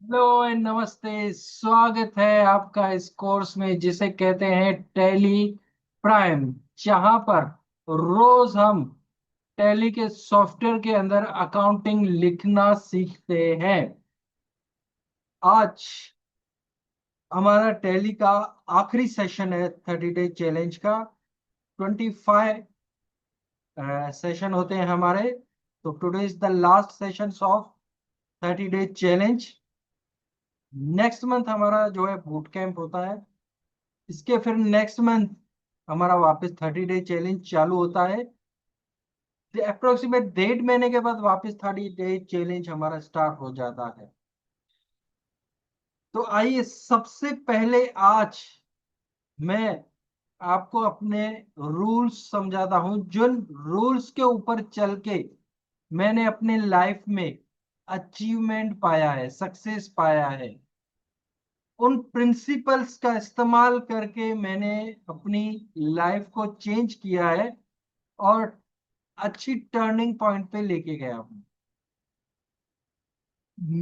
Hello and नमस्ते। स्वागत है आपका इस कोर्स में जिसे कहते हैं टैली प्राइम, जहां पर रोज हम टैली के सॉफ्टवेयर के अंदर अकाउंटिंग लिखना सीखते हैं। आज हमारा टैली का आखिरी सेशन है 30 डे चैलेंज का। 25 सेशन होते हैं हमारे। तो today is the last session of 30 day challenge. Next month हमारा जो है बूट कैंप होता है। इसके फिर नेक्स्ट मंथ हमारा वापस 30 डे चैलेंज चालू होता है। अप्रोक्सीमेट 1.5 महीने के बाद वापस 30 डे चैलेंज हमारा स्टार्ट हो जाता है। तो आइए सबसे पहले आज मैं आपको अपने रूल्स समझाता हूं, जिन रूल्स के ऊपर चल के मैंने अपने लाइफ में अचीवमेंट पाया है, सक्सेस पाया है। उन प्रिंसिपल्स का इस्तेमाल करके मैंने अपनी लाइफ को चेंज किया है और अच्छी टर्निंग पॉइंट पे लेके गया हूं।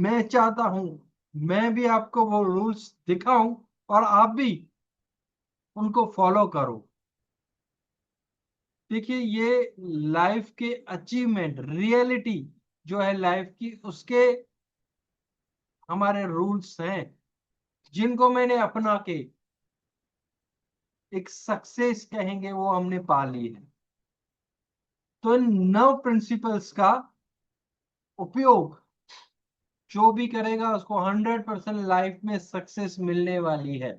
मैं चाहता हूं मैं भी आपको वो रूल्स दिखाऊं और आप भी उनको फॉलो करो। देखिए, ये लाइफ के अचीवमेंट, रियलिटी जो है लाइफ की, उसके हमारे रूल्स हैं जिनको मैंने अपना के एक सक्सेस कहेंगे वो हमने पा ली है। तो इन 9 प्रिंसिपल्स का उपयोग जो भी करेगा उसको 100% लाइफ में सक्सेस मिलने वाली है।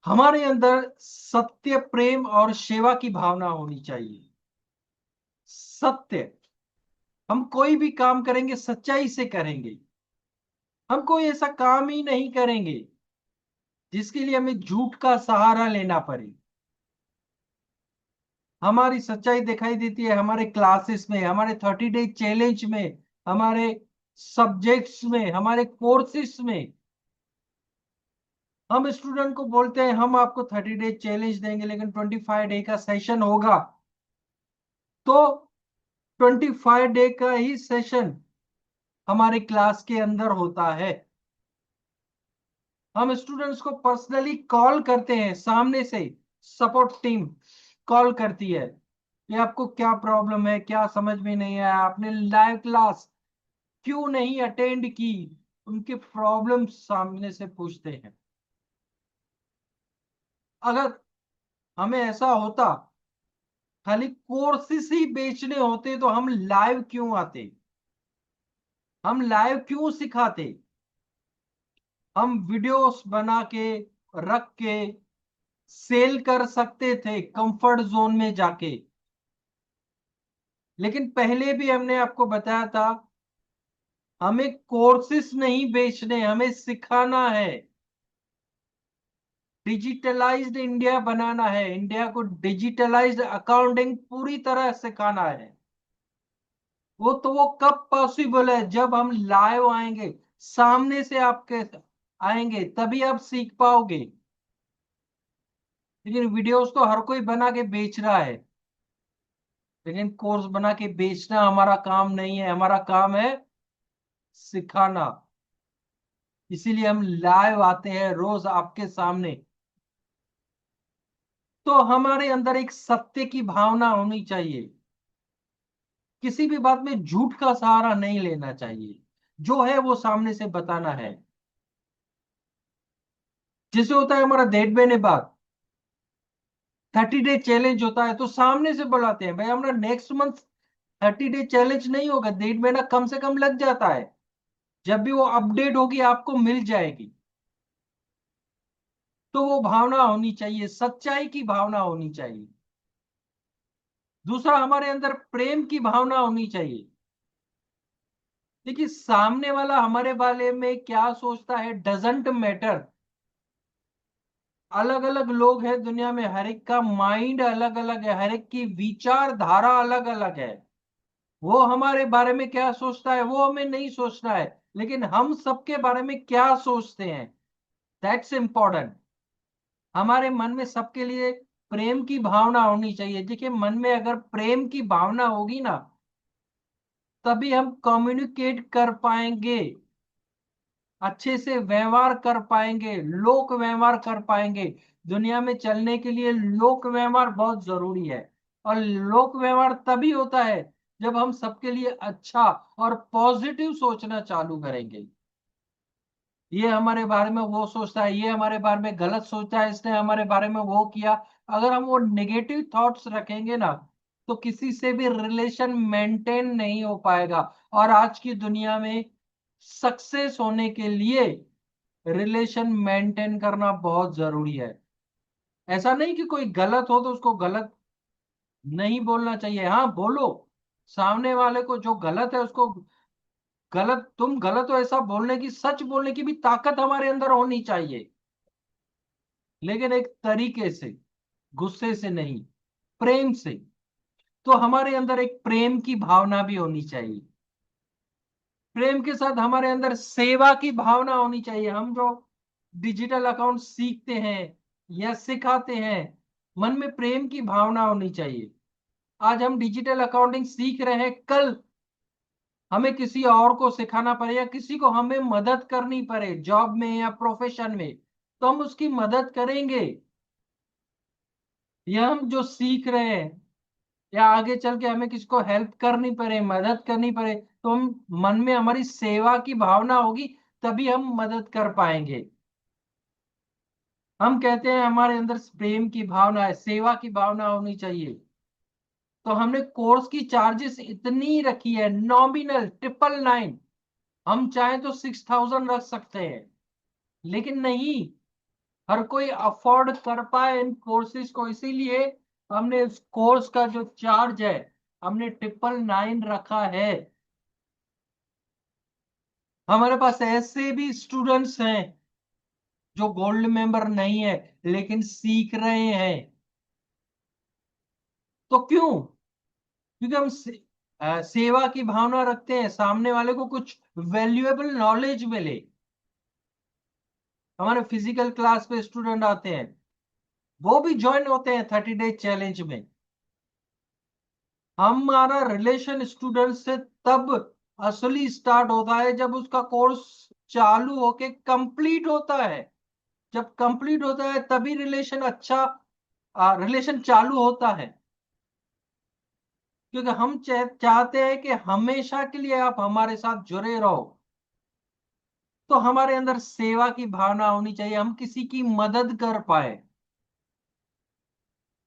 हमारे अंदर सत्य, प्रेम और सेवा की भावना होनी चाहिए। सत्य, हम कोई भी काम करेंगे सच्चाई से करेंगे। हम कोई ऐसा काम ही नहीं करेंगे जिसके लिए हमें झूठ का सहारा लेना पड़े। हमारी सच्चाई दिखाई देती है हमारे क्लासेस में, हमारे 30 डे चैलेंज में, हमारे सब्जेक्ट्स में, हमारे कोर्सेस में। हम स्टूडेंट को बोलते हैं हम आपको 30 डे चैलेंज देंगे, लेकिन 25 डे का सेशन होगा तो 25 डे का ही सेशन हमारे क्लास के अंदर होता है। हम स्टूडेंट्स को पर्सनली कॉल करते हैं, सामने से सपोर्ट टीम कॉल करती है कि आपको क्या प्रॉब्लम है, क्या समझ में नहीं आया, आपने लाइव क्लास क्यों नहीं अटेंड की। उनके प्रॉब्लम सामने से पूछते हैं। अगर हमें ऐसा होता खाली कोर्सेस ही बेचने होते तो हम लाइव क्यों आते, हम लाइव क्यों सिखाते। हम वीडियोस बना के रख के सेल कर सकते थे कंफर्ट जोन में जाके। लेकिन पहले भी हमने आपको बताया था हमें कोर्सेस नहीं बेचने, हमें सिखाना है। डिजिटलाइज्ड इंडिया बनाना है, इंडिया को डिजिटलाइज्ड अकाउंटिंग पूरी तरह सिखाना है। वो कब पॉसिबल है, जब हम लाइव आएंगे, सामने से आपके आएंगे, तभी आप सीख पाओगे। लेकिन वीडियोस तो हर कोई बना के बेच रहा है, लेकिन कोर्स बना के बेचना हमारा काम नहीं है, हमारा काम है सिखाना। इसीलिए हम लाइव आते हैं रोज आपके सामने। तो हमारे अंदर एक सत्य की भावना होनी चाहिए। किसी भी बात में झूठ का सहारा नहीं लेना चाहिए, जो है वो सामने से बताना है। जैसे होता है हमारा 1.5 महीने बाद 30 डे चैलेंज होता है, तो सामने से बुलाते हैं भाई हमारा नेक्स्ट मंथ 30 डे चैलेंज नहीं होगा, 1.5 महीना कम से कम लग जाता है। जब भी वो अपडेट होगी आपको मिल जाएगी। तो वो भावना होनी चाहिए, सच्चाई की भावना होनी चाहिए। दूसरा, हमारे अंदर प्रेम की भावना होनी चाहिए। देखिए, सामने वाला हमारे बारे में क्या सोचता है डजंट मैटर। अलग अलग लोग हैं दुनिया में, हर एक का माइंड अलग अलग है, हर एक की विचारधारा अलग अलग है। वो हमारे बारे में क्या सोचता है वो हमें नहीं सोचना है, लेकिन हम सबके बारे में क्या सोचते हैं, दैट्स इंपॉर्टेंट। हमारे मन में सबके लिए प्रेम की भावना होनी चाहिए। देखिए, मन में अगर प्रेम की भावना होगी ना, तभी हम कम्युनिकेट कर पाएंगे, अच्छे से व्यवहार कर पाएंगे, लोक व्यवहार कर पाएंगे। दुनिया में चलने के लिए लोक व्यवहार बहुत जरूरी है। और लोक व्यवहार तभी होता है जब हम सबके लिए अच्छा और पॉजिटिव सोचना चालू करेंगे। ये हमारे बारे में वो सोचता है, ये हमारे बारे में गलत सोचता है, इसने हमारे बारे में वो किया। अगर हम वो नेगेटिव थॉट्स रखेंगे ना, तो किसी से भी रिलेशन मेंटेन नहीं हो पाएगा। और आज की दुनिया में सक्सेस होने के लिए रिलेशन मेंटेन करना बहुत जरूरी है। ऐसा नहीं कि कोई गलत हो तो उसको गलत नहीं बोलना चाहिए, हाँ बोलो। सामने वाले को जो गलत है उसको गलत, तुम गलत हो ऐसा बोलने की, सच बोलने की भी ताकत हमारे अंदर होनी चाहिए। लेकिन एक तरीके से, गुस्से से नहीं, प्रेम से। तो हमारे अंदर एक प्रेम की भावना भी होनी चाहिए। प्रेम के साथ हमारे अंदर सेवा की भावना होनी चाहिए। हम जो डिजिटल अकाउंट सीखते हैं या सिखाते हैं, मन में प्रेम की भावना होनी चाहिए। आज हम डिजिटल अकाउंटिंग सीख रहे हैं, कल हमें किसी और को सिखाना पड़े या किसी को हमें मदद करनी पड़े जॉब में या प्रोफेशन में, तो हम उसकी मदद करेंगे। या हम जो सीख रहे हैं या आगे चल के हमें किसी को हेल्प करनी पड़े, मदद करनी पड़े, तो हम मन में हमारी सेवा की भावना होगी, तभी हम मदद कर पाएंगे। हम कहते हैं हमारे अंदर प्रेम की भावना है, सेवा की भावना होनी चाहिए। तो हमने कोर्स की चार्जेस इतनी रखी है, नॉमिनल 999। हम चाहें तो 6000 रख सकते हैं, लेकिन नहीं, हर कोई अफोर्ड कर पाए इन कोर्सेज को, इसीलिए हमने इस कोर्स का जो चार्ज है हमने 999 रखा है। हमारे पास ऐसे भी स्टूडेंट्स हैं जो गोल्ड मेंबर नहीं है लेकिन सीख रहे हैं। तो क्यों? क्योंकि हम सेवा की भावना रखते हैं, सामने वाले को कुछ वैल्यूएबल नॉलेज मिले। हमारे फिजिकल क्लास पे स्टूडेंट आते हैं, वो भी ज्वाइन होते हैं 30 डेज चैलेंज में। हमारा रिलेशन स्टूडेंट से तब असली स्टार्ट होता है जब उसका कोर्स चालू होके कंप्लीट होता है। जब कंप्लीट होता है तभी रिलेशन अच्छा, रिलेशन चालू होता है। क्योंकि हम चाहते हैं कि हमेशा के लिए आप हमारे साथ जुड़े रहो। तो हमारे अंदर सेवा की भावना होनी चाहिए, हम किसी की मदद कर पाए।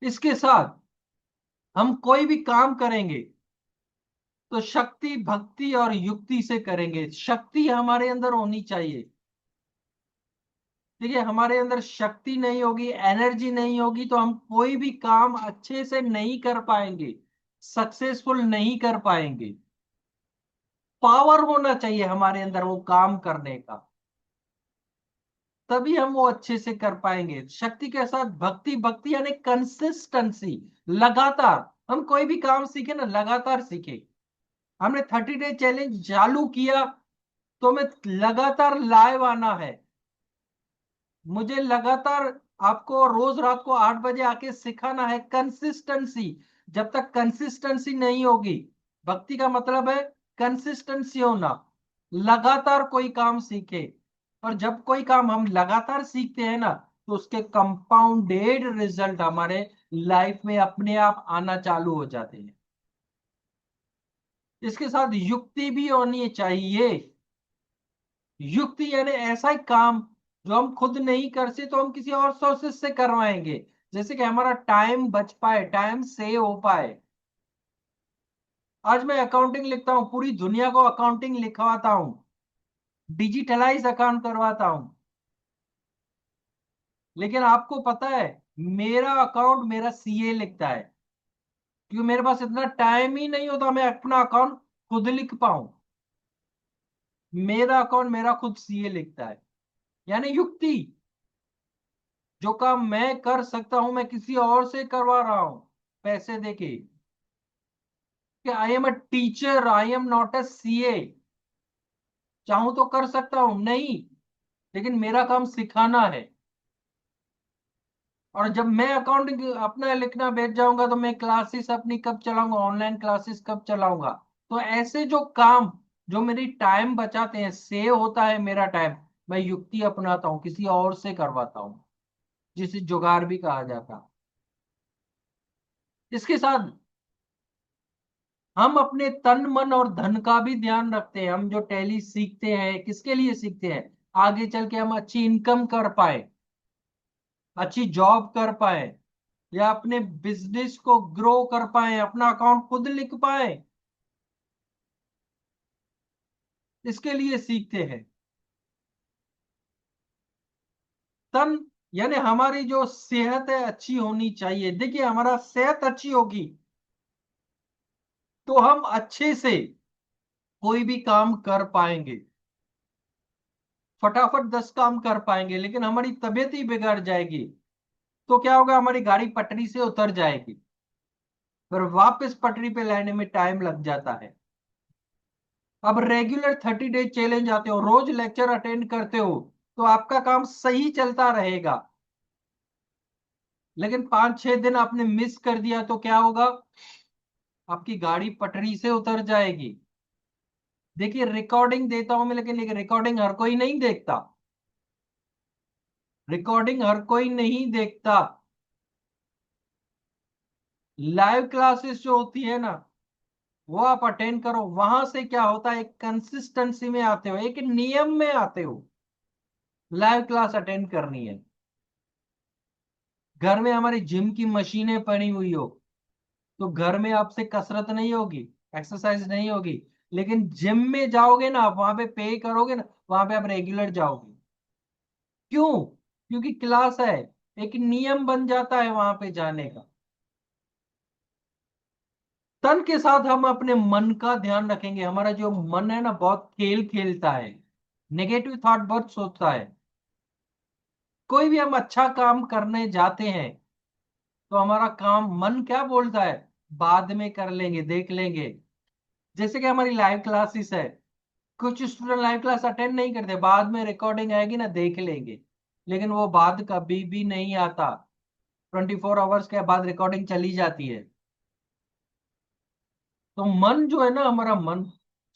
इसके साथ हम कोई भी काम करेंगे तो शक्ति, भक्ति और युक्ति से करेंगे। शक्ति हमारे अंदर होनी चाहिए। देखिए, हमारे अंदर शक्ति नहीं होगी, एनर्जी नहीं होगी, तो हम कोई भी काम अच्छे से नहीं कर पाएंगे, सक्सेसफुल नहीं कर पाएंगे। पावर होना चाहिए हमारे अंदर वो काम करने का, तभी हम वो अच्छे से कर पाएंगे। शक्ति के साथ भक्ति, भक्ति यानी कंसिस्टेंसी, लगातार। हम कोई भी काम सीखे ना, लगातार सीखे। हमने 30 डे चैलेंज चालू किया तो हमें लगातार लाइव आना है। मुझे लगातार आपको रोज रात को 8 बजे आके सिखाना है, कंसिस्टेंसी। जब तक कंसिस्टेंसी नहीं होगी, भक्ति का मतलब है कंसिस्टेंसी होना, लगातार कोई काम सीखे। और जब कोई काम हम लगातार सीखते हैं ना, तो उसके कंपाउंडेड रिजल्ट हमारे लाइफ में अपने आप आना चालू हो जाते हैं। इसके साथ युक्ति भी होनी चाहिए। युक्ति यानी ऐसा ही काम जो हम खुद नहीं कर सकते तो हम किसी और सोर्सेस से करवाएंगे, जैसे कि हमारा टाइम बच पाए, टाइम सेव हो पाए। आज मैं अकाउंटिंग लिखता हूँ, पूरी दुनिया को अकाउंटिंग लिखवाता हूँ, डिजिटलाइज अकाउंट करवाता हूँ। लेकिन आपको पता है, मेरा अकाउंट मेरा सीए लिखता है, क्योंकि मेरे पास इतना टाइम ही नहीं होता मैं अपना अकाउंट खुद लिख पाऊं। मेरा अकाउंट मेरा खुद सीए लिखता है। यानी युक्ति, जो काम मैं कर सकता हूं मैं किसी और से करवा रहा हूं पैसे देके। कि I am a teacher, I am not a CA. चाहूं तो कर सकता हूं नहीं, लेकिन मेरा काम सिखाना है। और जब मैं अकाउंटिंग अपना लिखना बैठ जाऊंगा तो मैं क्लासेस अपनी कब चलाऊंगा, ऑनलाइन क्लासेस कब चलाऊंगा? तो ऐसे जो काम जो मेरी टाइम बचाते हैं, सेव होता है मेरा टाइम, मैं युक्ति अपनाता हूँ, किसी और से करवाता हूँ, जिसे जुगाड़ भी कहा जाता है। इसके साथ हम अपने तन मन और धन का भी ध्यान रखते हैं। हम जो टैली सीखते हैं किसके लिए सीखते हैं? आगे चल के हम अच्छी इनकम कर पाए, अच्छी जॉब कर पाए, या अपने बिजनेस को ग्रो कर पाए, अपना अकाउंट खुद लिख पाए, इसके लिए सीखते हैं। तन यानी हमारी जो सेहत है अच्छी होनी चाहिए। देखिए, हमारा सेहत अच्छी होगी तो हम अच्छे से कोई भी काम कर पाएंगे, फटाफट 10 काम कर पाएंगे। लेकिन हमारी तबीयत ही बिगड़ जाएगी तो क्या होगा? हमारी गाड़ी पटरी से उतर जाएगी, फिर वापस पटरी पे लाने में टाइम लग जाता है। अब रेगुलर 30 डे चैलेंज आते हो, रोज लेक्चर अटेंड करते हो, तो आपका काम सही चलता रहेगा। लेकिन 5-6 दिन आपने मिस कर दिया तो क्या होगा? आपकी गाड़ी पटरी से उतर जाएगी। देखिए, रिकॉर्डिंग देता हूं मैं, लेकिन रिकॉर्डिंग हर कोई नहीं देखता। रिकॉर्डिंग हर कोई नहीं देखता। लाइव क्लासेस जो होती है ना, वो आप अटेंड करो। वहां से क्या होता है? एक कंसिस्टेंसी में आते हो, एक नियम में आते हो। लाइव क्लास अटेंड करनी है। घर में हमारी जिम की मशीनें पड़ी हुई हो तो घर में आपसे कसरत नहीं होगी, एक्सरसाइज नहीं होगी। लेकिन जिम में जाओगे ना, आप वहां पे पे करोगे ना, वहां पे आप रेगुलर जाओगे। क्यों? क्योंकि क्लास है, एक नियम बन जाता है वहां पे जाने का। तन के साथ हम अपने मन का ध्यान रखेंगे। हमारा जो मन है ना, बहुत खेल खेलता है, नेगेटिव थॉट बहुत सोचता है। कोई भी हम अच्छा काम करने जाते हैं तो हमारा काम मन क्या बोलता है? बाद में कर लेंगे, देख लेंगे। जैसे कि हमारी लाइव क्लासेस है, कुछ स्टूडेंट लाइव क्लास अटेंड नहीं करते, बाद में रिकॉर्डिंग आएगी ना, देख लेंगे। लेकिन वो बाद कभी भी नहीं आता। 24 आवर्स के बाद रिकॉर्डिंग चली जाती है। तो मन जो है ना, हमारा मन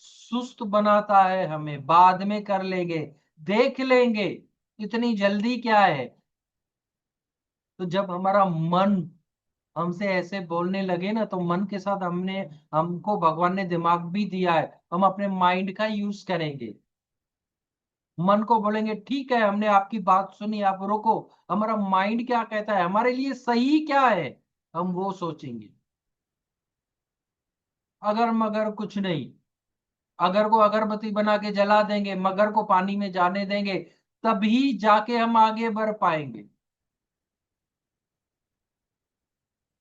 सुस्त बनाता है हमें, बाद में कर लेंगे, देख लेंगे, इतनी जल्दी क्या है। तो जब हमारा मन हमसे ऐसे बोलने लगे ना, तो मन के साथ हमको भगवान ने दिमाग भी दिया है, हम अपने माइंड का यूज करेंगे। मन को बोलेंगे ठीक है, हमने आपकी बात सुनी, आप रोको। हमारा माइंड क्या कहता है, हमारे लिए सही क्या है, हम वो सोचेंगे। अगर मगर कुछ नहीं। अगर को अगरबत्ती बना के जला देंगे, मगर को पानी में जाने देंगे, तभी जाके हम आगे बढ़ पाएंगे।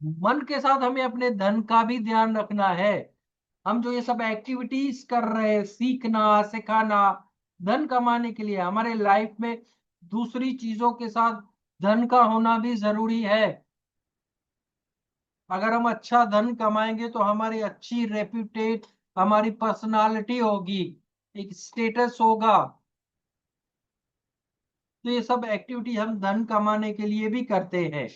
मन के साथ हमें अपने धन का भी ध्यान रखना है। हम जो ये सब एक्टिविटीज कर रहे हैं, सीखना सिखाना, धन कमाने के लिए, हमारे लाइफ में दूसरी चीजों के साथ धन का होना भी जरूरी है। अगर हम अच्छा धन कमाएंगे तो हमारी अच्छी रेप्यूटेट, हमारी पर्सनालिटी होगी, एक स्टेटस होगा। तो ये सब एक्टिविटी हम धन कमाने के लिए भी करते हैं।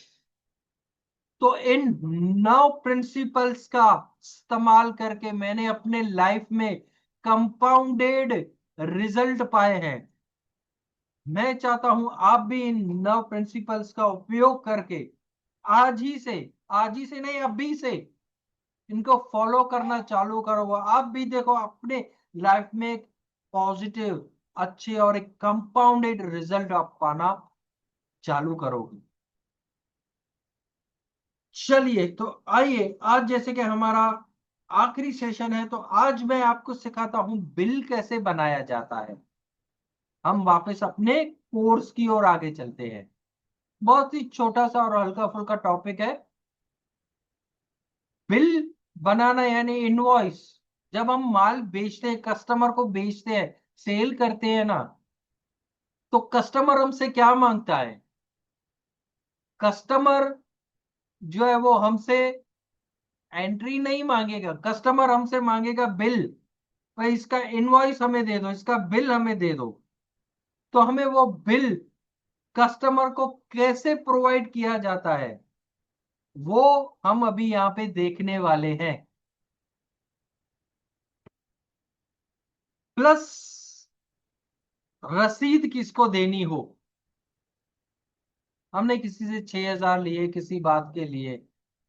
तो इन 9 प्रिंसिपल्स का इस्तेमाल करके मैंने अपने लाइफ में कंपाउंडेड रिजल्ट पाए हैं। मैं चाहता हूं आप भी इन 9 प्रिंसिपल्स का उपयोग करके आज ही से, आज ही से नहीं, अभी से इनको फॉलो करना चालू करो। आप भी देखो अपने लाइफ में एक पॉजिटिव, अच्छे और एक कंपाउंडेड रिजल्ट आप पाना चालू करोगे। चलिए, तो आइए, आज जैसे कि हमारा आखिरी सेशन है, तो आज मैं आपको सिखाता हूं बिल कैसे बनाया जाता है। हम वापस अपने कोर्स की ओर आगे चलते हैं। बहुत ही छोटा सा और हल्का फुल्का टॉपिक है, बिल बनाना यानी इनवॉइस। जब हम माल बेचते हैं, कस्टमर को बेचते हैं, सेल करते हैं ना, तो कस्टमर हमसे क्या मांगता है? कस्टमर जो है वो हमसे एंट्री नहीं मांगेगा, कस्टमर हमसे मांगेगा बिल। भाई, इसका इनवॉइस हमें दे दो, इसका बिल हमें दे दो। तो हमें वो बिल कस्टमर को कैसे प्रोवाइड किया जाता है, वो हम अभी यहाँ पे देखने वाले हैं। प्लस रसीद किसको देनी हो। हमने किसी से 6,000 लिए, किसी बात के लिए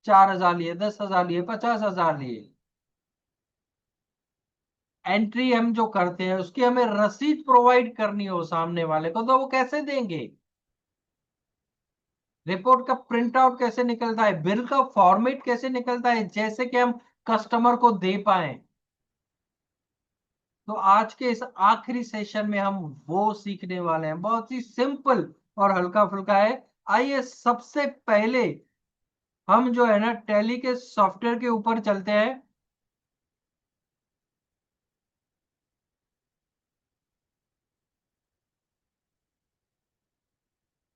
4,000 लिए, 10,000 लिए, 50,000 लिए, एंट्री हम जो करते हैं उसकी हमें रसीद प्रोवाइड करनी हो सामने वाले को, तो वो कैसे देंगे। रिपोर्ट का प्रिंट आउट कैसे निकलता है, बिल का फॉर्मेट कैसे निकलता है, जैसे कि हम कस्टमर को दे पाए। तो आज के इस आखिरी सेशन में हम वो सीखने वाले हैं, बहुत ही सिंपल और हल्का फुल्का है। आइए सबसे पहले हम जो है ना टैली के सॉफ्टवेयर के ऊपर चलते हैं।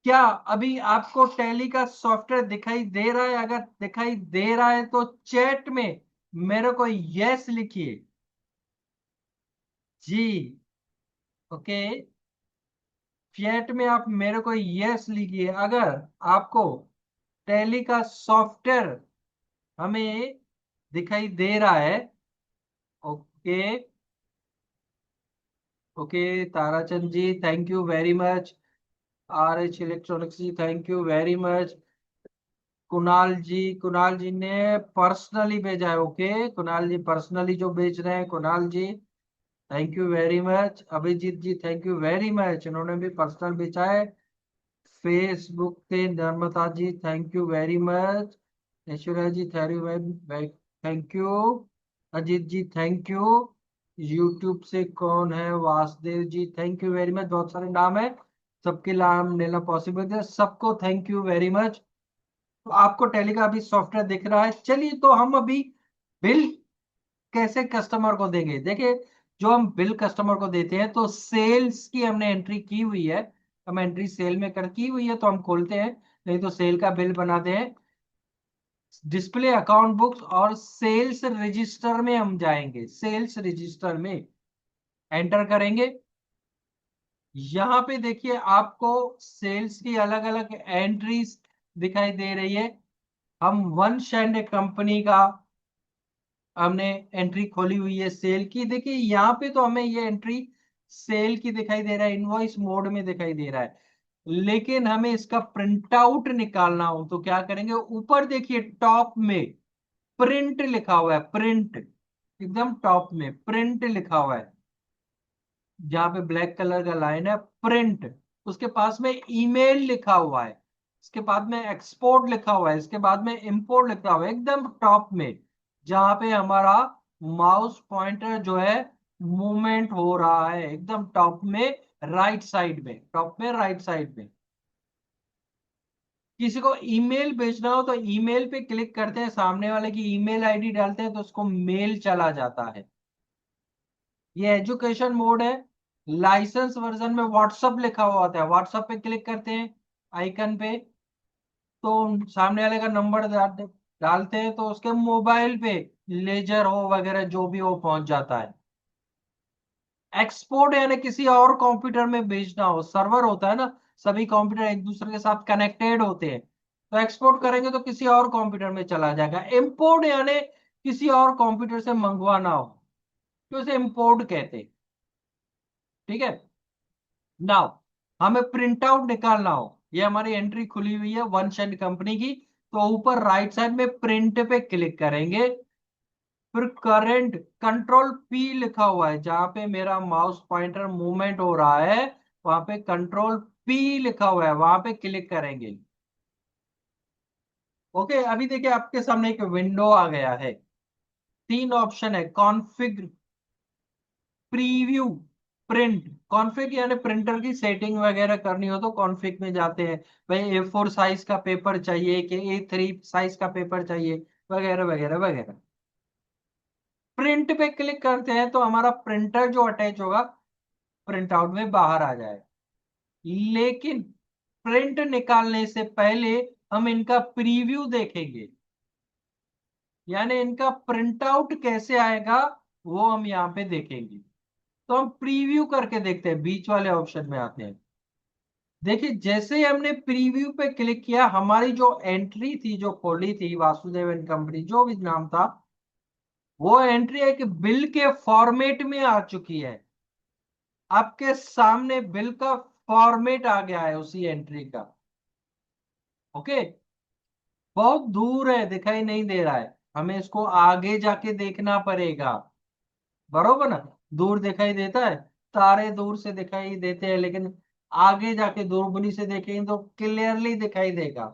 क्या अभी आपको टैली का सॉफ्टवेयर दिखाई दे रहा है? अगर दिखाई दे रहा है तो चैट में मेरे को यस लिखिए जी। ओके, चैट में आप मेरे को यस लिखिए अगर आपको टैली का सॉफ्टवेयर हमें दिखाई दे रहा है। Okay, okay, Tarachand ji thank you very much. R H electronics ji thank you very much. Kunal ji ने पर्सनली भेजा है। ओके, कुणाल जी पर्सनली जो भेज रहे हैं, Kunal ji thank you very much. Abhijeet ji thank you very much, इन्होंने भी पर्सनल भेजा है। फेसबुक पे Narmada ji thank you very much. Aishwarya ji thank you. Ajit ji thank you. YouTube से कौन है, Vasudev ji thank you very much. बहुत सारे नाम है, सबके नाम लेना पॉसिबल है, सबको थैंक यू वेरी मच। तो आपको टैली का अभी सॉफ्टवेयर दिख रहा है। चलिए तो हम अभी बिल कैसे कस्टमर को देंगे। देखिए, जो हम बिल कस्टमर को देते हैं तो सेल्स की हमने एंट्री की हुई है, हम एंट्री सेल में कर की हुई है तो हम खोलते हैं, नहीं तो सेल का बिल बनाते हैं। डिस्प्ले अकाउंट बुक्स और सेल्स रजिस्टर में हम जाएंगे, सेल्स रजिस्टर में एंटर करेंगे। यहां पे देखिए आपको सेल्स की अलग अलग एंट्रीज दिखाई दे रही है। हम वंश एंड कंपनी का हमने एंट्री खोली हुई है सेल की। देखिए यहाँ पे तो हमें ये एंट्री सेल की दिखाई दे रहा है, इनवॉइस मोड में दिखाई दे रहा है। लेकिन हमें इसका प्रिंट आउट निकालना हो तो क्या करेंगे, ऊपर देखिए टॉप में प्रिंट लिखा हुआ है, प्रिंट एकदम टॉप में प्रिंट लिखा हुआ है, जहां पे ब्लैक कलर का लाइन है प्रिंट। उसके पास में ईमेल लिखा हुआ है, इसके बाद में एक्सपोर्ट लिखा हुआ है, इसके बाद में इंपोर्ट लिखा हुआ है, एकदम टॉप में जहां पे हमारा माउस पॉइंटर जो है मूवमेंट हो रहा है, एकदम टॉप में राइट साइड में, टॉप में राइट साइड में। किसी को ईमेल भेजना हो तो ईमेल पे क्लिक करते हैं, सामने वाले की ईमेल आईडी डालते हैं तो उसको मेल चला जाता है। ये एजुकेशन मोड है। लाइसेंस वर्जन में व्हाट्सएप लिखा हुआ होता है, व्हाट्सएप पे क्लिक करते हैं आइकन पे तो सामने वाले का नंबर डालते हैं तो उसके मोबाइल पे लेजर हो वगैरह जो भी हो पहुंच जाता है। एक्सपोर्ट यानी किसी और कंप्यूटर में भेजना हो, सर्वर होता है ना, सभी कंप्यूटर एक दूसरे के साथ कनेक्टेड होते हैं, तो एक्सपोर्ट करेंगे तो किसी और कंप्यूटर में चला जाएगा। इंपोर्ट यानी किसी और कंप्यूटर से मंगवाना हो तो इसे इंपोर्ट कहते हैं। ठीक है, नाउ हमें प्रिंट आउट निकालना हो, ये हमारी एंट्री खुली हुई है वंश एंड कंपनी की, तो ऊपर राइट साइड में प्रिंट पे क्लिक करेंगे। फिर करंट कंट्रोल पी लिखा हुआ है, जहां पे मेरा माउस पॉइंटर मूवमेंट हो रहा है वहां पे कंट्रोल पी लिखा हुआ है, वहां पे क्लिक करेंगे। ओके, अभी देखिए आपके सामने एक विंडो आ गया है, तीन ऑप्शन है, कॉन्फ़िग, प्रीव्यू, प्रिंट। कॉन्फ़िग यानी प्रिंटर की सेटिंग वगैरह करनी हो तो कॉन्फ़िग में जाते हैं, भाई A4 साइज का पेपर चाहिए कि A3 साइज का पेपर चाहिए, वगैरह वगैरह वगैरह। प्रिंट पे क्लिक करते हैं तो हमारा प्रिंटर जो अटैच होगा प्रिंट आउट में बाहर आ जाए। लेकिन प्रिंट निकालने से पहले हम इनका प्रीव्यू देखेंगे, यानी इनका प्रिंट आउट कैसे आएगा वो हम यहाँ पे देखेंगे। तो हम प्रीव्यू करके देखते हैं, बीच वाले ऑप्शन में आते हैं। देखिए जैसे ही हमने प्रीव्यू पे क्लिक किया, हमारी जो एंट्री थी जो खोली थी वासुदेव एंड कंपनी जो भी नाम था, वो एंट्री है कि बिल के फॉर्मेट में आ चुकी है। आपके सामने बिल का फॉर्मेट आ गया है उसी एंट्री का। ओके, बहुत दूर है, दिखाई नहीं दे रहा है, हमें इसको आगे जाके देखना पड़ेगा। बरोबर ना, दूर दिखाई देता है, तारे दूर से दिखाई देते हैं, लेकिन आगे जाके दूरबीनी से देखेंगे तो क्लियरली दिखाई देगा।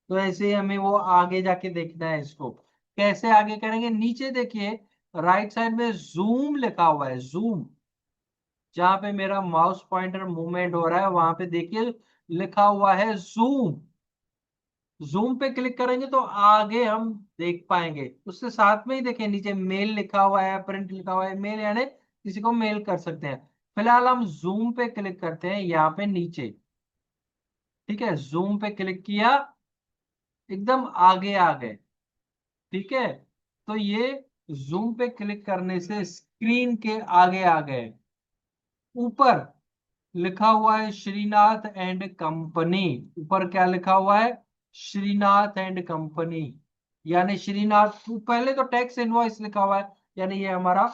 तो ऐसे ही हमें वो आगे जाके देखना है इसको। कैसे आगे करेंगे, नीचे देखिए, राइट साइड में जूम लिखा हुआ है, जूम। जहां पे मेरा माउस पॉइंटर मूवमेंट हो रहा है वहां पे देखिए लिखा हुआ है जूम। जूम पे क्लिक करेंगे तो आगे हम देख पाएंगे। उसके साथ में ही देखिए नीचे मेल लिखा हुआ है, प्रिंट लिखा हुआ है, मेल यानी किसी को मेल कर सकते हैं। फिलहाल हम जूम पे क्लिक करते हैं, यहाँ पे नीचे। ठीक है, जूम पे क्लिक किया, एकदम आगे आ गए। ठीक है, तो ये जूम पे क्लिक करने से स्क्रीन के आगे आ गए। ऊपर लिखा हुआ है श्रीनाथ एंड कंपनी। ऊपर क्या लिखा हुआ है, श्रीनाथ एंड कंपनी, यानी श्रीनाथ। पहले तो टैक्स इनवॉइस लिखा हुआ है, यानी ये हमारा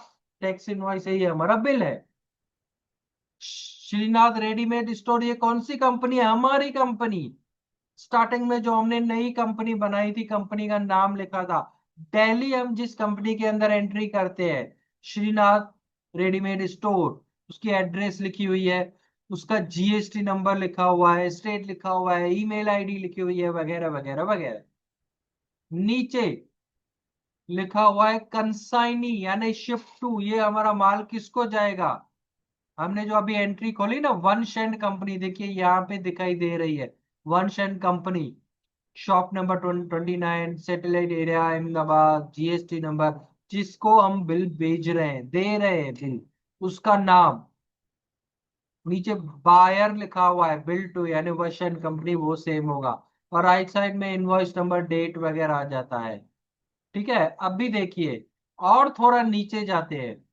टैक्स इनवॉइस है, ये हमारा बिल है। श्रीनाथ रेडीमेड स्टोर, ये कौन सी कंपनी है, हमारी कंपनी। स्टार्टिंग में जो हमने नई कंपनी बनाई थी, कंपनी का नाम लिखा था। डेली हम जिस कंपनी के अंदर एंट्री करते हैं, श्रीनाथ रेडीमेड स्टोर, उसकी एड्रेस लिखी हुई है, उसका जीएसटी नंबर लिखा हुआ है, स्टेट लिखा हुआ है, ईमेल आईडी लिखी हुई है, वगैरह वगैरह वगैरह। नीचे लिखा हुआ है कंसाइनी यानी शिफ्ट टू, ये हमारा माल किसको जाएगा। हमने जो अभी एंट्री खोली ना, वंश एंड कंपनी, देखिए यहाँ पे दिखाई दे रही है, वंश and company, shop number 29, satellite area Ahmedabad, GST number, जिसको हम बिल भेज रहे हैं, दे रहे हैं बिल, उसका नाम। नीचे बायर लिखा हुआ है, बिल टू यानी वंश एंड कंपनी, वो सेम होगा। और राइट साइड में इनवॉइस नंबर, डेट वगैरह आ जाता है। ठीक है, अब भी देखिए, और थोड़ा नीचे जाते हैं।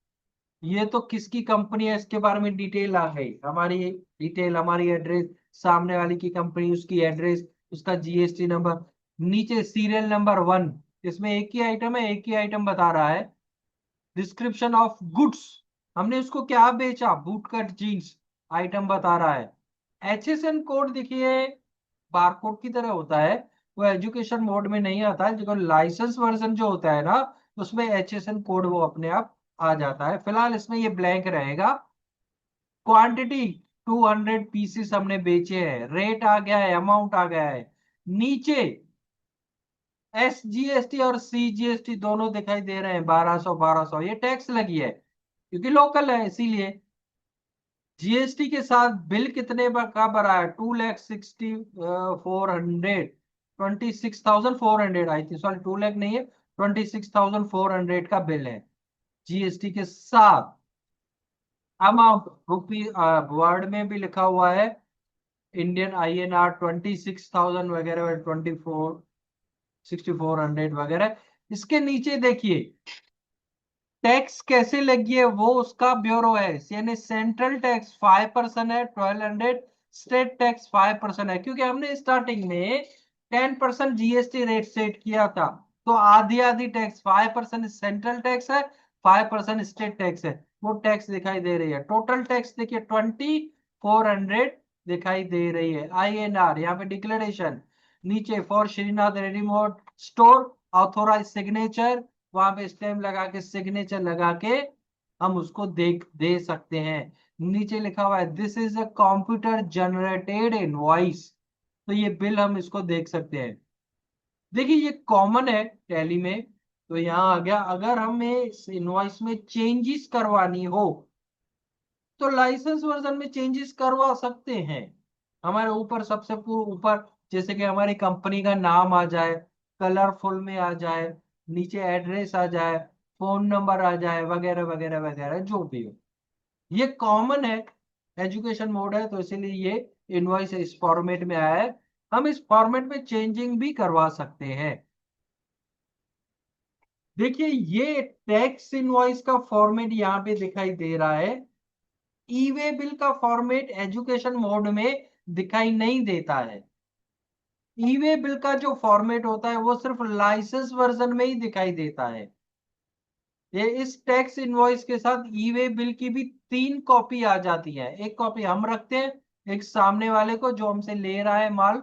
ये तो किसकी कंपनी है इसके बारे में डिटेल आ गई, हमारी डिटेल, हमारी एड्रेस, सामने वाली की कंपनी, उसकी एड्रेस, उसका जीएसटी नंबर। नीचे सीरियल नंबर 1, इसमें एक ही आइटम है, एक ही आइटम बता रहा है। डिस्क्रिप्शन ऑफ गुड्स, हमने उसको क्या बेचा, बूट कट जीन्स, आइटम बता रहा है। एचएसएन कोड देखिए, बारकोड की तरह होता है, वो एजुकेशन मोड में नहीं आता है, जो लाइसेंस वर्जन जो होता है ना, उसमें एचएसएन कोड वो अपने आप आ जाता है। फिलहाल इसमें ये ब्लैंक रहेगा। क्वांटिटी 200 पीसेस हमने बेचे हैं, रेट आ गया है, अमाउंट आ गया है। नीचे एस जीएसटी और सी जीएसटी दोनों दिखाई दे रहे हैं, 1200 ये टैक्स लगी है क्योंकि लोकल है इसीलिए। जीएसटी के साथ बिल कितने का भरा है, 2,64,400, 26,400 आई थी, सॉरी 2 लाख नहीं है, 26,400 का बिल है जीएसटी के साथ। अमाउंट रुपी वर्ड में भी लिखा हुआ है, इंडियन आईएनआर 26,000 वगैरह, 24,6400 वगैरह। इसके नीचे देखिए टैक्स कैसे लगी है, वो उसका ब्यूरो है, यानी सेंट्रल टैक्स 5% है, 1200। स्टेट टैक्स 5% है, क्योंकि हमने स्टार्टिंग में 10% जीएसटी रेट सेट किया था। तो आधी आधी टैक्स, 5% सेंट्रल टैक्स है, 5% स्टेट टैक्स है, वो टैक्स दिखाई दे रही है। टोटल टैक्स देखिए 2400 दिखाई दे रही है। आईएनआर यहाँ पे डिक्लेरेशन, नीचे for Srinath readymade store, authorise signature, वहां पे स्टैम्प लगा के, सिग्नेचर लगा के हम उसको देख दे सकते हैं। नीचे लिखा हुआ है this is a computer generated invoice, तो ये बिल हम इसको देख सकते हैं। देखिए ये कॉमन है टैली में, तो यहाँ आ गया। अगर हमें इस इनवॉइस में चेंजेस करवानी हो तो लाइसेंस वर्जन में चेंजेस करवा सकते हैं। हमारे ऊपर सबसे ऊपर जैसे कि हमारी कंपनी का नाम आ जाए, कलरफुल में आ जाए, नीचे एड्रेस आ जाए, फोन नंबर आ जाए, वगैरह वगैरह वगैरह, जो भी हो, ये कॉमन है। एजुकेशन मोड है तो इसीलिए ये इनवॉइस इस फॉर्मेट में आया है। हम इस फॉर्मेट में चेंजिंग भी करवा सकते हैं। देखिए ये टैक्स इनवॉइस का फॉर्मेट यहाँ पे दिखाई दे रहा है। ई वे बिल का फॉर्मेट एजुकेशन मोड में दिखाई नहीं देता है। ई वे बिल का जो फॉर्मेट होता है वो सिर्फ लाइसेंस वर्जन में ही दिखाई देता है। ये इस टैक्स इनवॉइस के साथ ई वे बिल की भी 3 कॉपी आ जाती है। एक कॉपी हम रखते हैं एक सामने वाले को जो हमसे ले रहा है माल,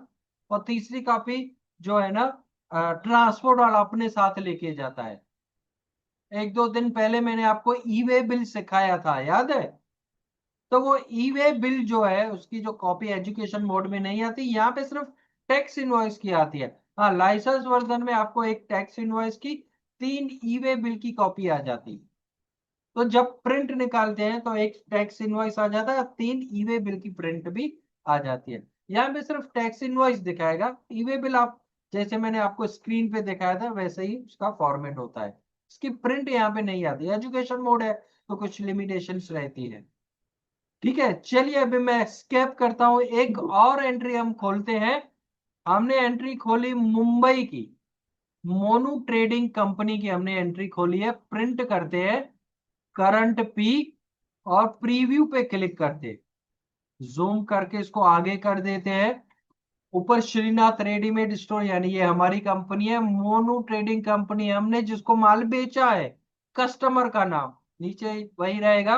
और तीसरी कॉपी जो है ना ट्रांसपोर्ट वाला अपने साथ लेके जाता है। 1-2 दिन पहले मैंने आपको ई वे बिल सिखाया था, याद है? तो वो ई वे बिल जो है उसकी जो कॉपी एजुकेशन मोड में नहीं आती, यहाँ पे सिर्फ टैक्स इनवॉइस की आती है। हाँ, लाइसेंस वर्जन में आपको एक टैक्स इनवॉइस की 3 ई वे बिल की कॉपी आ जाती है। तो जब प्रिंट निकालते हैं तो एक टैक्स इनवॉइस आ जाता है, 3 ई वे बिल की प्रिंट भी आ जाती है। यहाँ पे सिर्फ टैक्स इनवॉइस दिखाएगा, ई वे बिल आप जैसे मैंने आपको स्क्रीन पे दिखाया था वैसे ही उसका फॉर्मेट होता है। इसकी प्रिंट यहाँ पे नहीं आती। एजुकेशन मोड है तो कुछ लिमिटेशंस रहती है। ठीक है, चलिए अभी मैं एस्केप करता हूं, एक और एंट्री हम खोलते हैं। हमने एंट्री खोली मुंबई की मोनू ट्रेडिंग कंपनी की, हमने एंट्री खोली है। प्रिंट करते हैं करंट पी और प्रीव्यू पे क्लिक करते, जूम करके इसको आगे कर देते हैं। ऊपर श्रीनाथ रेडीमेड स्टोर, यानी ये हमारी कंपनी है, मोनू ट्रेडिंग कंपनी हमने जिसको माल बेचा है, कस्टमर का नाम नीचे वही रहेगा।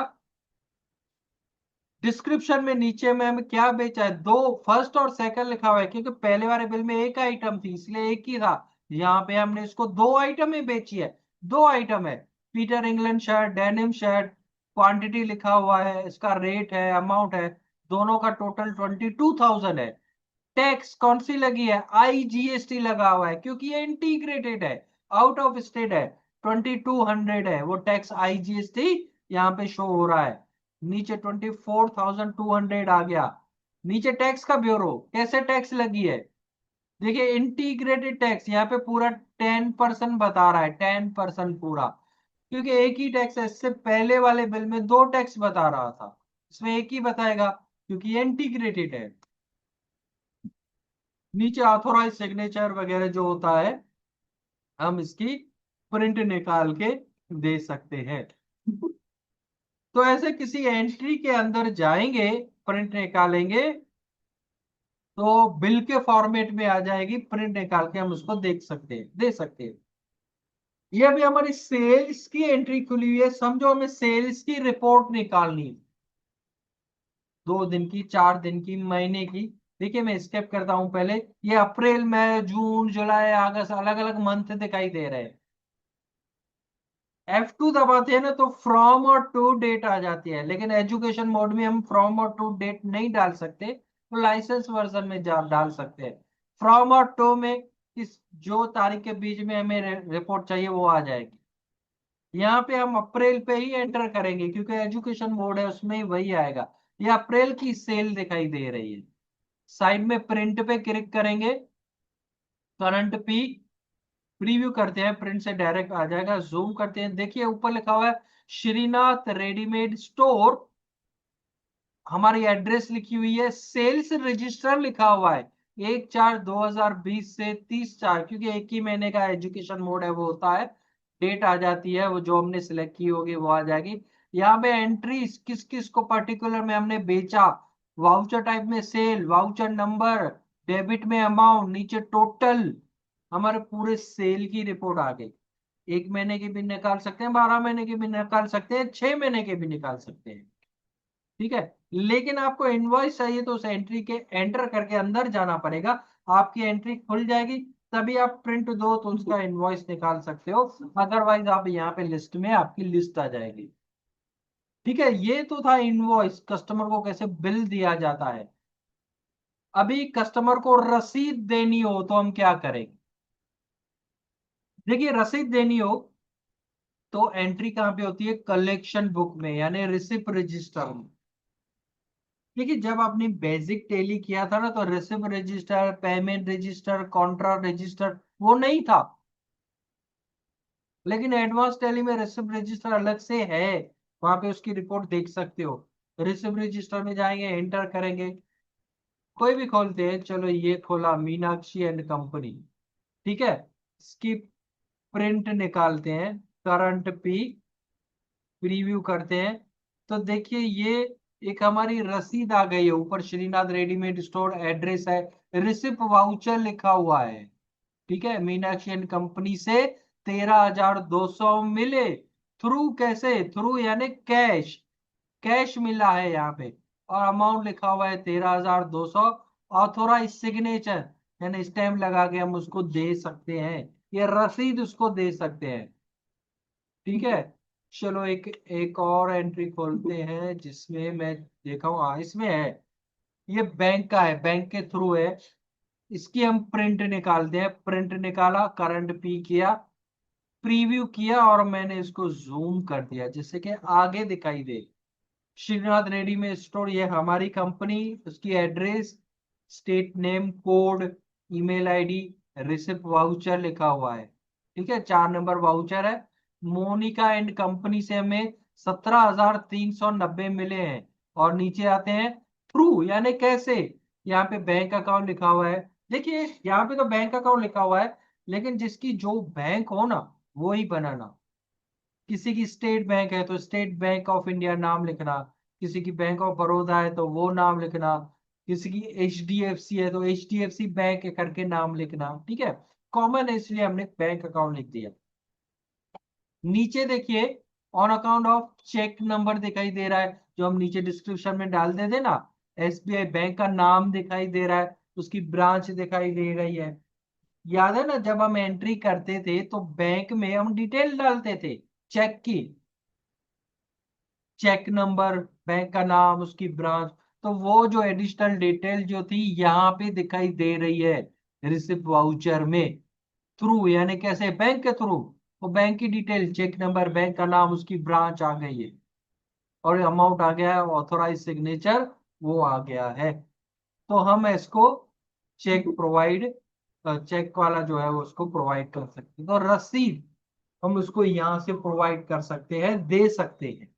डिस्क्रिप्शन में नीचे में हमें क्या बेचा है, दो फर्स्ट और सेकंड लिखा हुआ है, क्योंकि पहले वाले बिल में एक आइटम थी इसलिए एक ही था। यहाँ पे हमने इसको 2 आइटम ही बेची है। 2 आइटम है, Peter England shirt, denim shirt. Quantity लिखा हुआ है, इसका रेट है, अमाउंट है, दोनों का टोटल 22,000 है। टैक्स कौन सी लगी है, IGST लगा हुआ है, क्योंकि ये इंटीग्रेटेड है, आउट ऑफ स्टेट है। 2200 है वो टैक्स, IGST यहाँ पे शो हो रहा है। नीचे 24,200 आ गया। नीचे टैक्स का ब्यूरो, कैसे टैक्स लगी है, देखिए इंटीग्रेटेड टैक्स यहाँ पे पूरा 10% बता रहा है, 10% पूरा। क्योंकि एक ही टैक्स है, इससे पहले वाले बिल में 2 टैक्स बता रहा था, इसमें एक ही बताएगा क्योंकि ये इंटीग्रेटेड है। नीचे ऑथोराइज सिग्नेचर वगैरह जो होता है, हम इसकी प्रिंट निकाल के दे सकते हैं। तो ऐसे किसी एंट्री के अंदर जाएंगे, प्रिंट निकालेंगे तो बिल के फॉर्मेट में आ जाएगी, प्रिंट निकाल के हम उसको देख सकते हैं, दे सकते हैं। ये अभी हमारी सेल्स की एंट्री खुली हुई है, समझो हमें सेल्स की रिपोर्ट निकालनी है, 2 दिन की, 4 दिन की, महीने की। देखिए मैं स्टेप करता हूं पहले। ये अप्रैल मई जून जुलाई अगस्त अलग अलग मंथ दिखाई दे रहे हैं। F2 दबाते हैं ना तो फ्रॉम और टू डेट आ जाती है, लेकिन एजुकेशन मोड में हम फ्रॉम और टू डेट नहीं डाल सकते, तो लाइसेंस वर्जन में डाल सकते हैं। फ्रॉम और टू में इस जो तारीख के बीच में हमें रिपोर्ट चाहिए वो आ जाएगी। यहाँ पे हम अप्रैल पे ही एंटर करेंगे क्योंकि एजुकेशन मोड है, उसमें ही वही आएगा। ये अप्रैल की सेल दिखाई दे रही है। साइड में प्रिंट पे क्लिक करेंगे, करंट पी, प्रीव्यू करते हैं, प्रिंट से डायरेक्ट आ जाएगा। जूम करते हैं, देखिए ऊपर लिखा हुआ है श्रीनाथ रेडीमेड स्टोर, हमारी एड्रेस लिखी हुई है, सेल्स रजिस्टर लिखा हुआ है 1/4/2020 से 30/4, क्योंकि एक ही महीने का एजुकेशन मोड है वो होता है। डेट आ जाती है, वो जो हमने सिलेक्ट की होगी वो आ जाएगी। यहाँ पे एंट्री किस किस को पर्टिकुलर में हमने बेचा, वाउचर टाइप में सेल, वाउचर नंबर, डेबिट में अमाउंट, नीचे टोटल, हमारे पूरे सेल की रिपोर्ट आ गई। 1 महीने की भी निकाल सकते हैं, 12 महीने की भी निकाल सकते हैं, 6 महीने के भी निकाल सकते हैं। ठीक है, लेकिन आपको इनवॉइस चाहिए तो उस एंट्री के एंटर करके अंदर जाना पड़ेगा। आपकी एंट्री खुल जाएगी, तभी आप प्रिंट दो तो उसका इनवॉइस निकाल सकते हो। अदरवाइज आप यहाँ पे लिस्ट में आपकी लिस्ट आ जाएगी। ठीक है, ये तो था इनवॉइस, कस्टमर को कैसे बिल दिया जाता है। अभी कस्टमर को रसीद देनी हो तो हम क्या करेंगे, देखिए रसीद देनी हो तो एंट्री कहाँ पे होती है, कलेक्शन बुक में, यानी रिसिप्ट रजिस्टर में। देखिए जब आपने बेसिक टेली किया था ना तो receipt register, payment register, Contra register वो नहीं था, लेकिन एडवांस टेली में रिसिप्ट रजिस्टर अलग से है। वहां पे उसकी रिपोर्ट देख सकते हो। रिसिप्ट रजिस्टर में जाएंगे, एंटर करेंगे, कोई भी खोलते हैं, चलो ये खोला मीनाक्षी एंड कंपनी। ठीक है, इसकी प्रिंट निकालते हैं, करंट पी, प्रीव्यू करते हैं, तो देखिए ये एक हमारी रसीद आ गई है। ऊपर श्रीनाथ रेडीमेड स्टोर एड्रेस है, रिसिप्ट वाउचर लिखा हुआ है। ठीक है, मीनाक्षी एंड कंपनी से 13,200 मिले। थ्रू कैसे? थ्रू यानी कैश, कैश मिला है यहाँ पे, और अमाउंट लिखा हुआ है 13,200। ऑथोराइज सिग्नेचर यानी स्टैम्प लगा के हम उसको दे सकते हैं, ये रसीद उसको दे सकते हैं। ठीक है, चलो एक एक और एंट्री खोलते हैं जिसमें मैं देखा हूँ। हाँ, इसमें है, ये बैंक का है, बैंक के थ्रू है। इसकी हम प्रिंट निकालते हैं। प्रिंट निकाला, करंट पी किया, प्रीव्यू किया, और मैंने इसको जूम कर दिया जिससे कि आगे दिखाई दे। श्रीनाथ रेडीमेड स्टोर, ये हमारी कंपनी, उसकी address, state name, code, email ID, receipt, voucher लिखा हुआ है। ठीक है, 4 नंबर वाउचर है। मोनिका एंड कंपनी से हमें 17,390 मिले हैं। और नीचे आते हैं, थ्रू यानी कैसे। यहाँ पे बैंक अकाउंट लिखा हुआ है। देखिए यहाँ पे तो बैंक अकाउंट लिखा हुआ है, लेकिन जिसकी जो बैंक हो ना, वो ही बनाना। किसी की स्टेट बैंक है तो स्टेट बैंक ऑफ इंडिया नाम लिखना, किसी की बैंक ऑफ बड़ौदा है तो वो नाम लिखना, किसी की HDFC है तो HDFC बैंक करके नाम लिखना। ठीक है, कॉमन है इसलिए हमने बैंक अकाउंट लिख दिया। नीचे देखिए, on account of cheque number दिखाई दे रहा है, जो हम नीचे डिस्क्रिप्शन में डाल देते ना। SBI बैंक का नाम दिखाई दे रहा है, उसकी ब्रांच दिखाई दे रही है। याद है ना, जब हम एंट्री करते थे तो बैंक में हम डिटेल डालते थे चेक की, चेक नंबर, बैंक का नाम, उसकी ब्रांच। तो वो जो एडिशनल डिटेल जो थी यहाँ पे दिखाई दे रही है रिसिप्ट वाउचर में। थ्रू यानी कैसे? बैंक के थ्रू, वो बैंक की डिटेल, चेक नंबर, बैंक का नाम, उसकी ब्रांच आ गई है, और अमाउंट आ गया है, ऑथोराइज सिग्नेचर वो आ गया है। तो हम इसको चेक प्रोवाइड, चेक वाला जो है वो उसको प्रोवाइड कर सकते हैं। तो रसीद हम उसको यहाँ से प्रोवाइड कर सकते हैं, दे सकते हैं।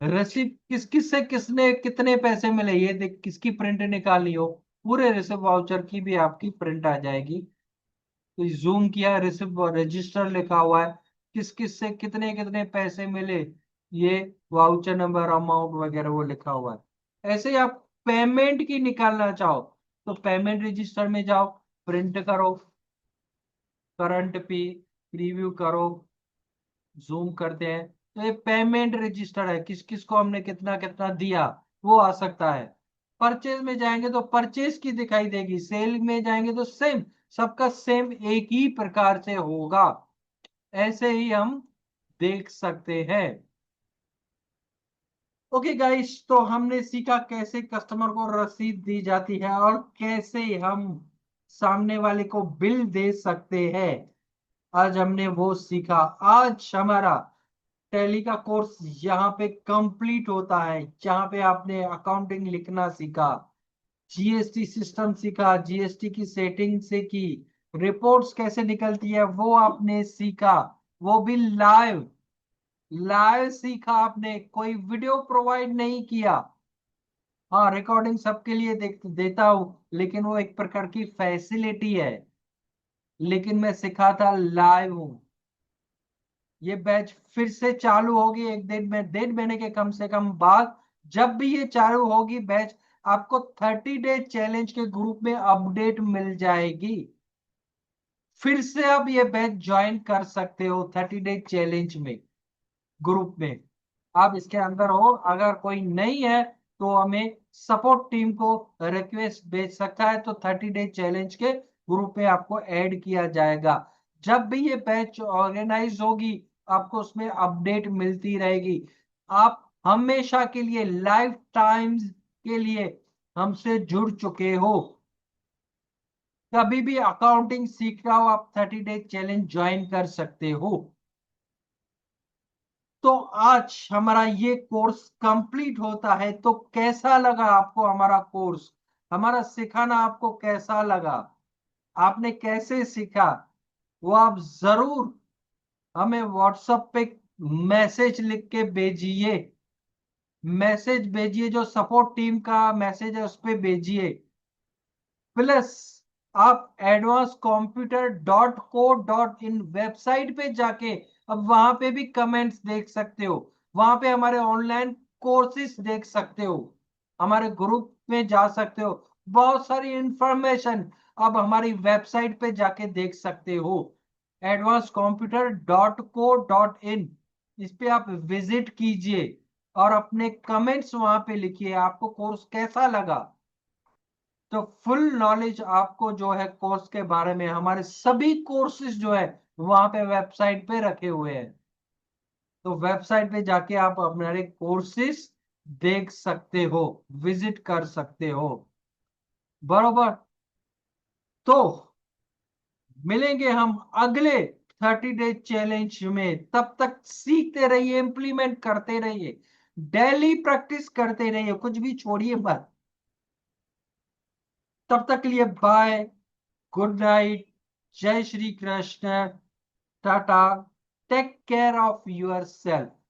रसीद किस किस से किसने कितने पैसे मिले ये देख, किसकी प्रिंट निकाली हो, पूरे रिसिप्ट वाउचर की भी आपकी प्रिंट आ जाएगी। तो जूम किया, रिसिप्ट रजिस्टर लिखा हुआ है, किस किस से कितने कितने पैसे मिले, ये वाउचर नंबर, अमाउंट वगैरह वो लिखा हुआ है। ऐसे ही आप पेमेंट की निकालना चाहो तो पेमेंट रजिस्टर में जाओ, प्रिंट करो, करंट पे प्रीव्यू करो, जूम करते हैं, तो ये पेमेंट रजिस्टर है, किस किस को हमने कितना कितना दिया वो आ सकता है। परचेज में जाएंगे तो परचेज की दिखाई देगी, सेल में जाएंगे तो सेम, सबका सेम एक ही प्रकार से होगा। ऐसे ही हम देख सकते हैं। ओके गाइस, तो हमने सीखा कैसे कस्टमर को रसीद दी जाती है और कैसे हम सामने वाले को बिल दे सकते हैं। आज हमने वो सीखा। आज हमारा टैली का कोर्स यहाँ पे कंप्लीट होता है, जहाँ पे आपने अकाउंटिंग लिखना सीखा, GST सिस्टम सीखा, GST की सेटिंग से की, रिपोर्ट्स कैसे निकलती है वो आपने सीखा, वो भी लाइव, लाइव सीखा आपने, कोई वीडियो प्रोवाइड नहीं किया। हाँ, रिकॉर्डिंग सबके लिए देता हूं, लेकिन वो एक प्रकार की फैसिलिटी है, लेकिन मैं सिखाता लाइव हूँ। ये बैच फिर से चालू होगी एक दिन में, 1.5 महीने के कम से कम बाद। जब भी ये चालू होगी बैच, आपको 30 डे चैलेंज के ग्रुप में अपडेट मिल जाएगी। फिर से आप ये बैच ज्वाइन कर सकते हो 30 डे चैलेंज में, ग्रुप में। आप इसके अंदर हो, अगर कोई नहीं है तो हमें सपोर्ट टीम को रिक्वेस्ट भेज सकता है, तो 30 डे चैलेंज के ग्रुप में आपको ऐड किया जाएगा। जब भी ये बैच ऑर्गेनाइज होगी, आपको उसमें अपडेट मिलती रहेगी। आप हमेशा के लिए, लाइफ टाइम्स के लिए हमसे जुड़ चुके हो। कभी भी अकाउंटिंग सीखना हो, आप 30 डे चैलेंज ज्वाइन कर सकते हो। तो आज हमारा ये कोर्स कंप्लीट होता है, तो कैसा लगा आपको हमारा कोर्स? हमारा सिखाना आपको कैसा लगा? आपने कैसे सीखा? वो आप जरूर हमें व्हाट्सएप पे मैसेज लिख के भेजिए। मैसेज भेजिए, जो सपोर्ट टीम का मैसेज है उस पे भेजिए। प्लस आप advancedcomputer.co.in वेबसाइट पे जाके अब वहां पे भी कमेंट्स देख सकते हो, वहां पे हमारे ऑनलाइन कोर्सेज देख सकते हो, हमारे ग्रुप में जा सकते हो। बहुत सारी इंफॉर्मेशन अब हमारी वेबसाइट पे जाके देख सकते हो, advancedcomputer.co.in। इस पे आप विजिट कीजिए और अपने कमेंट्स वहां पे लिखिए आपको कोर्स कैसा लगा। तो फुल नॉलेज आपको जो है कोर्स के बारे में, हमारे सभी कोर्सेज जो है वहां पे वेबसाइट पे रखे हुए हैं। तो वेबसाइट पे जाके आप हमारे कोर्सेज देख सकते हो, विजिट कर सकते हो। बरोबर। तो मिलेंगे हम अगले 30 डे चैलेंज में। तब तक सीखते रहिए, इंप्लीमेंट करते रहिए, डेली प्रैक्टिस करते रहिए, कुछ भी छोड़िए मत। तब तक के लिए बाय, गुड नाइट, जय Shri Krishna, tata, take care of your self.